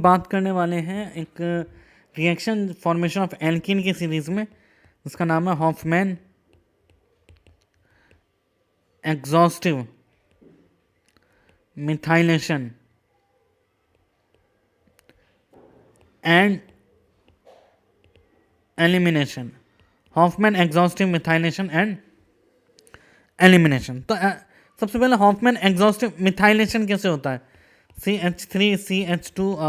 बात करने वाले हैं एक रिएक्शन फॉर्मेशन ऑफ एल्कीन की सीरीज में, जिसका नाम है Hofmann exhaustive methylation and elimination. Hofmann exhaustive methylation and elimination. तो सबसे पहले हॉफमैन एग्जॉस्टिव मिथाइलेशन कैसे होता है? CH3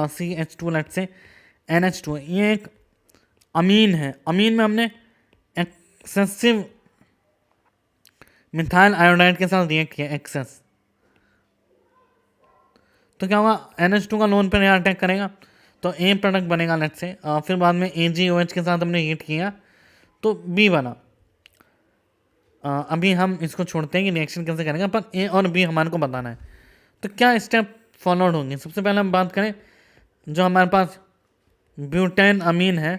CH2 लेट से NH2, ये एक अमीन है। अमीन में हमने एक्सेसिव मिथाइल आयोडाइड के साथ रिएक्ट किया, एक्सेस, तो क्या होगा? NH2 का लोन पर यहाँ अटैक करेगा तो ए प्रोडक्ट बनेगा लेट से, फिर बाद में AgOH के साथ हमने हीट किया तो बी बना। अभी हम इसको छोड़ते हैं कि रिएक्शन कैसे करेंगे, पर ए और बी हमारे को बताना है। तो क्या स्टेप फॉलोड होंगे? सबसे पहले हम बात करें, जो हमारे पास ब्यूटेन अमीन है,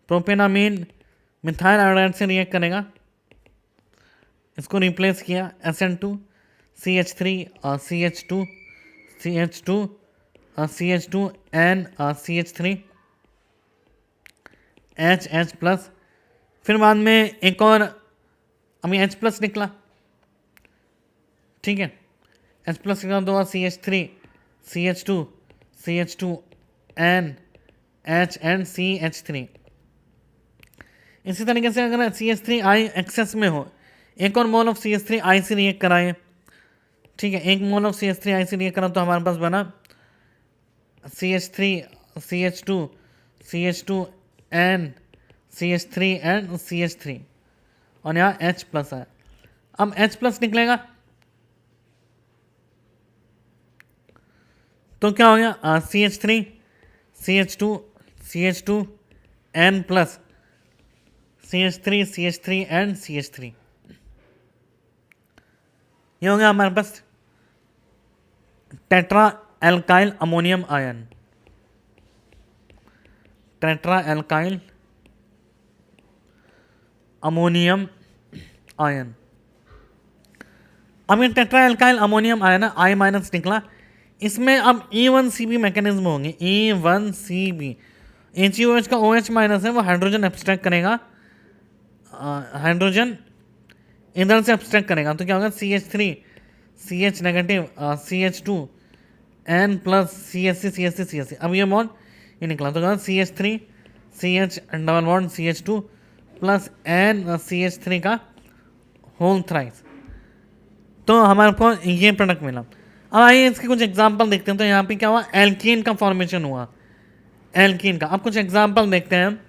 प्रोपेनामीन मिथाइल आयोडाइड से रिएक्ट करेगा। इसको रिप्लेस किया SN2 CH3 CH2 and CH3 H plus, फिर बाद में एक और अभी H प्लस निकला, ठीक है, H प्लस निकला तो CH3 CH2 N H and CH3। इसी तरीके से अगर CH3I एक्सेस में हो, एक और मोल ऑफ CH3I से रिएक्ट कराए, ठीक है, एक मोल ऑफ CH3I से रिएक्ट करा तो हमारे पास बना CH3 CH2 N CH3 and CH3, और यहाँ H प्लस है। अब H प्लस निकलेगा तो क्या हो गया? CH3 CH2 N plus CH3 and CH3, ये हो गया हमारे पास tetra alkyl ammonium ion. Tetra alkyl ammonium ion. अब ये टेट्रा एल्काइल अमोनियम आयन है, I माइनस निकला, इसमें अब E1CB मैकेनिज्म होंगे। E1CB, HEOH का OH माइनस है, वो हाइड्रोजन एब्स्ट्रैक्ट करेगा, हाइड्रोजन इधर से एब्स्ट्रैक्ट करेगा तो क्या होगा? CH3 CH negative CH2 N plus CH3 अब ये बॉन्ड ये निकला तो क्या? CH3 CH double bond CH2 plus N CH3 का होल थ्राइस, तो हमारे को ये प्रोडक्ट मिला। अब आइए इसके कुछ एग्जांपल देखते हैं। तो यहाँ पे क्या हुआ? एल्कीन का फॉर्मेशन हुआ, एल्कीन का। अब कुछ एग्जांपल देखते हैं हम,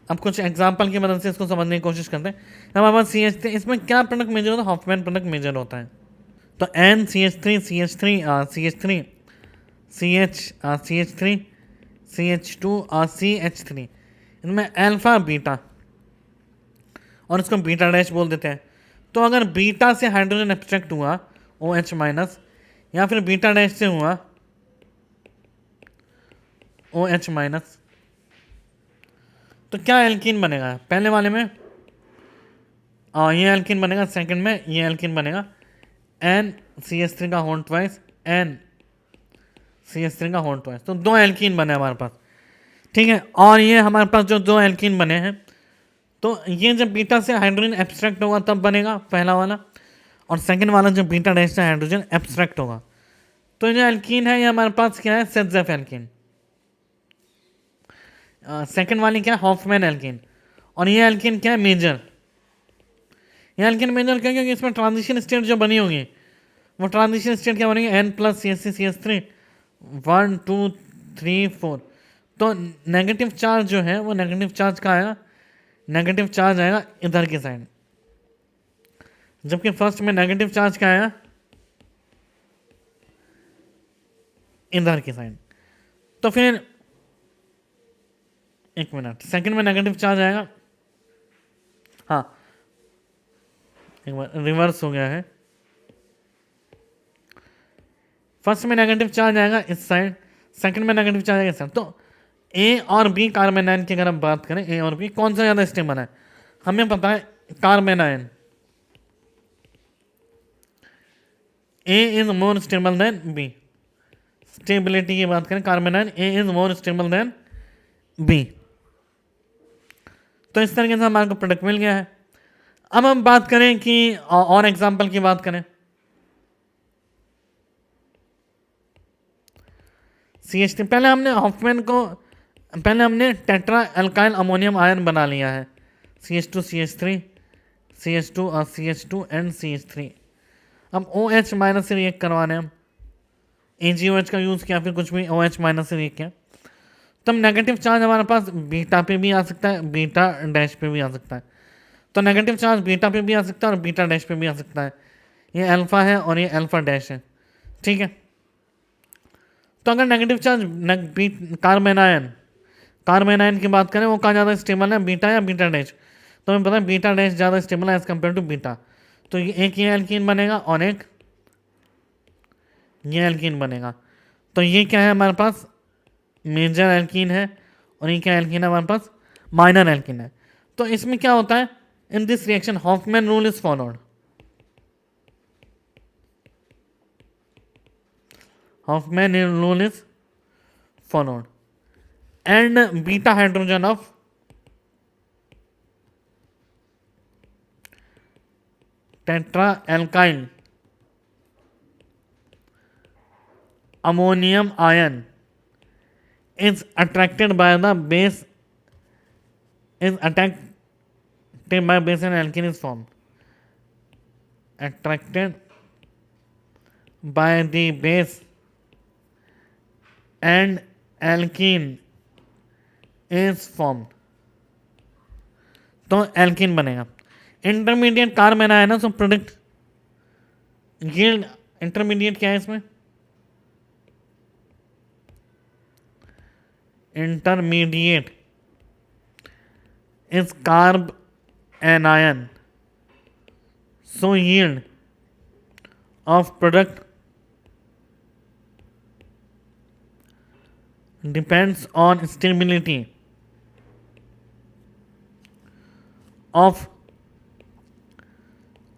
अब कुछ एग्जांपल की मदद से इसको समझने की कोशिश करते हैं। हमारे पास CH3, इसमें क्या प्रोडक्ट मेजर होता है? हॉफमैन प्रोडक्ट मेजर होता है। तो N CH3 CH2 CH3, इनमें अल्फा बीटा, और इसको बीटा डैश बोल देते हैं। तो अगर बीटा से हाइड्रोजन एब्स्ट्रैक्ट हुआ OH माइनस, या फिर बीटा डैश से हुआ OH माइनस, तो क्या एल्कीन बनेगा? पहले वाले में ये एल्कीन बनेगा, सेकंड में ये एल्कीन बनेगा N CH3 का होल ट्वाइस N CH3 का होल ट्वाइस, तो दो एल्कीन बने हमारे पास, ठीक है। और ये हमारे पास जो दो एल्कीन बने हैं, तो ये जब बीटा से हाइड्रोजन एब्स्ट्रैक्ट होगा तब बनेगा पहला वाला, और सेकंड वाला जब बीटा डैश से हाइड्रोजन एब्स्ट्रैक्ट होगा। तो जो एल्कीन है ये हमारे पास क्या है? सेट्जेफ एल्कीन। सेकंड वाली क्या है? Hofmann alkene. और ये एल्कीन क्या है? मेजर। ये एल्कीन मेजर क्या? क्योंकि इसमें ट्रांजिशन स्टेट जो बनी होगी, वो ट्रांजिशन स्टेट क्या बनेगी? N plus CH3 1 2 3 4। तो नेगेटिव चार्ज जो है वो नेगेटिव चार्ज का आएगा, नेगेटिव चार्ज आएगा इधर की साइड, जबकि फर्स्ट में नेगेटिव चार्ज क्या आया? इधर की साइड। तो फिर एक मिनट, सेकंड में नेगेटिव चार्ज आएगा, हाँ एक बार रिवर्स हो गया है। फर्स्ट में नेगेटिव चार्ज आएगा इस साइड, सेकंड में नेगेटिव चार्ज आएगा इस साइड। तो A और B कार्बेनाइन की अगर हम बात करें, A और B कौन सा ज़्यादा स्टेबल है? हमें पता है carbanion, A is more stable than B। Stability की बात करें carbanion, A is more stable than B. तो इस तरीके से हमारे को प्रोडक्ट मिल गया है। अब हम बात करें कि और एग्जांपल की बात करें, CH3 पहले हमने टेट्रा एल्काइल अमोनियम आयन बना लिया है, CH2 CH3 CH2 और CH2 एंड CH3। अब OH माइनस से रिएक्ट करवाने हम AgOH का यूज़ किया, फिर कुछ भी OH माइनस से रिएक्ट किया, तब नेगेटिव चार्ज हमारे पास बीटा पे भी आ सकता है, बीटा डैश पे भी आ सकता है। तो नेगेटिव चार्ज बीटा पे भी आ सकता है और बीटा डैश पे भी आ सकता है। ये अल्फा है और ये अल्फा डैश है, ठीक है। तो अगर नेगेटिव चार्ज कार्बन आयन की बात करें, वो कहाँ ज़्यादा स्टेबल है, बीटा या बीटा डैश? तो हमें पता है बीटा डैश ज़्यादा स्टेबल है एज कम्पेयर टू बीटा। तो एक ये एल्कीन बनेगा और एक ये एल्कीन बनेगा। तो ये क्या है हमारे पास, मेजर एल्कीन है, और ये क्या एल्कीन है हमारे पास, माइनर एल्कीन है। तो इसमें क्या होता है, in this reaction Hofmann rule is followed. Hoffman rule is followed, and beta hydrogen of tetra alkyl ammonium ion is attracted by the base, is attracted by base and alkene is formed. Attracted by the base and alkene is formed, तो alkene बनेगा। Intermediate carbon आया ना, so product yield intermediate क्या है इसमें, intermediate is carb anion, so yield of product depends on stability of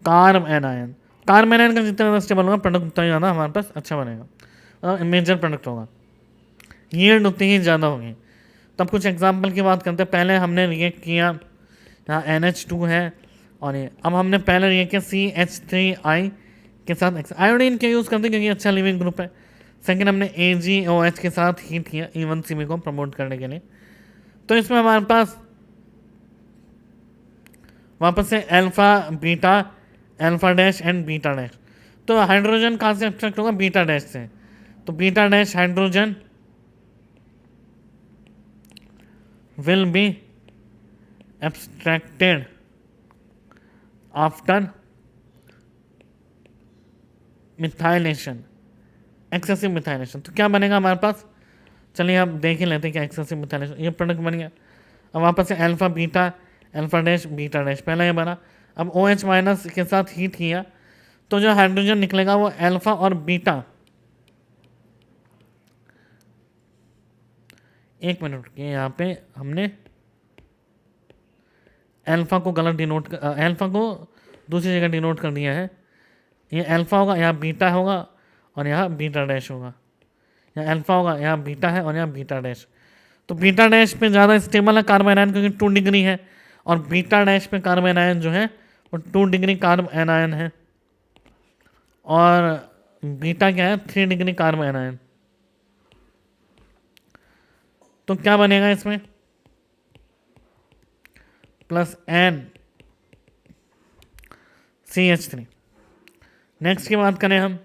carb anion. Carb anion का जितना ज़्यादा स्टेबल होगा प्रोडक्ट उतना ही ज़्यादा हमारे पास अच्छा बनेगा, मेजर प्रोडक्ट होगा, यील्ड उतनी ही ज़्यादा होगी। तब कुछ एग्जांपल की बात करते हैं। पहले हमने रिएक्ट किया, यहाँ NH2 है, और ये अब हमने पहले रिएक्ट किया CH3I के साथ आयोडीन के यूज़ करते हैं क्योंकि अच्छा लिविंग ग्रुप है। सेकेंड हमने AgOH के साथ हीट किया E1CB को प्रमोट करने के लिए। तो इसमें हमारे पास वापस से alpha beta, alpha dash and beta dash. तो हाइड्रोजन कहाँ से एब्स्ट्रैक्ट होगा, बीटा डैश से। तो beta dash hydrogen will be abstracted after methylation, excessive methylation. तो क्या बनेगा हमारे पास, चलिए आप देख ही लेते हैं क्या एक्सेसिव मिथाइलेशन, ये प्रोडक्ट बन गया। अब वापस से alpha beta, alpha dash, beta dash, पहला ये बना। अब OH माइनस के साथ हीट किया तो जो हाइड्रोजन निकलेगा वो अल्फा और बीटा, एक मिनट रुकिए, यहाँ पे हमने अल्फा को गलत डिनोट, अल्फा को दूसरी जगह डिनोट कर दिया है। ये अल्फा होगा, यहाँ बीटा होगा, और यहाँ बीटा डैश होगा। यहाँ अल्फा होगा, यहाँ बीटा है, और यहाँ बीटा डैश। तो बीटा डैश पे ज़्यादा स्टेबल है कार्ब एनायन क्योंकि 2 डिग्री है, और बीटा डैश पे कार्ब एनायन जो है वो 2 डिग्री कार्ब एनायन है, और बीटा क्या है, 3 डिग्री कार्ब एनायन। तो क्या बनेगा इसमें, प्लस N CH3। नेक्स्ट की बात करें हम,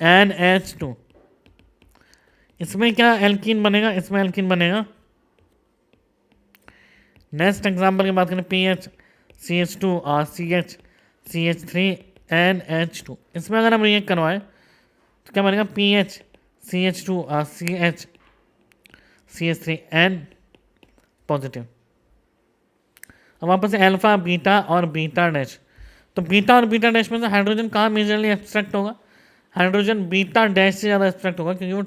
NH2, इसमें क्या एल्कीन बनेगा, इसमें एल्कीन बनेगा। नेक्स्ट एग्जांपल की बात करें, PH CH2 और CH CH3 NH2, इसमें अगर हम रिएक्ट करवाएं तो क्या बनेगा, PH CH2 और CH CH3 N पॉजिटिव। अब वापस से अल्फा बीटा और बीटा डैश। तो बीटा और बीटा डैश में से हाइड्रोजन कहाँ मेजरली एक्सट्रैक्ट होगा, हाइड्रोजन बीटा डैश से ज़्यादा एक्सट्रैक्ट होगा क्योंकि वो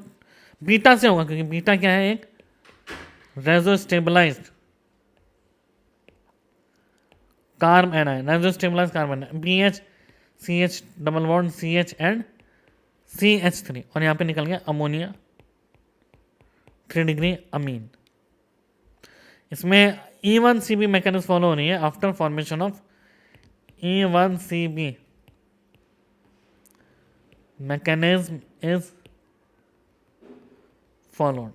बीटा से होगा, क्योंकि बीटा क्या है, एक reso stabilized carb anion, reso stabilized carbon. BH CH double bond CH and CH3 और यहाँ पे निकल गया अमोनिया 3 डिग्री अमीन। इसमें E1CB मैकेनिज्म फॉलो हो रही है after formation of E1CB mechanism is followed।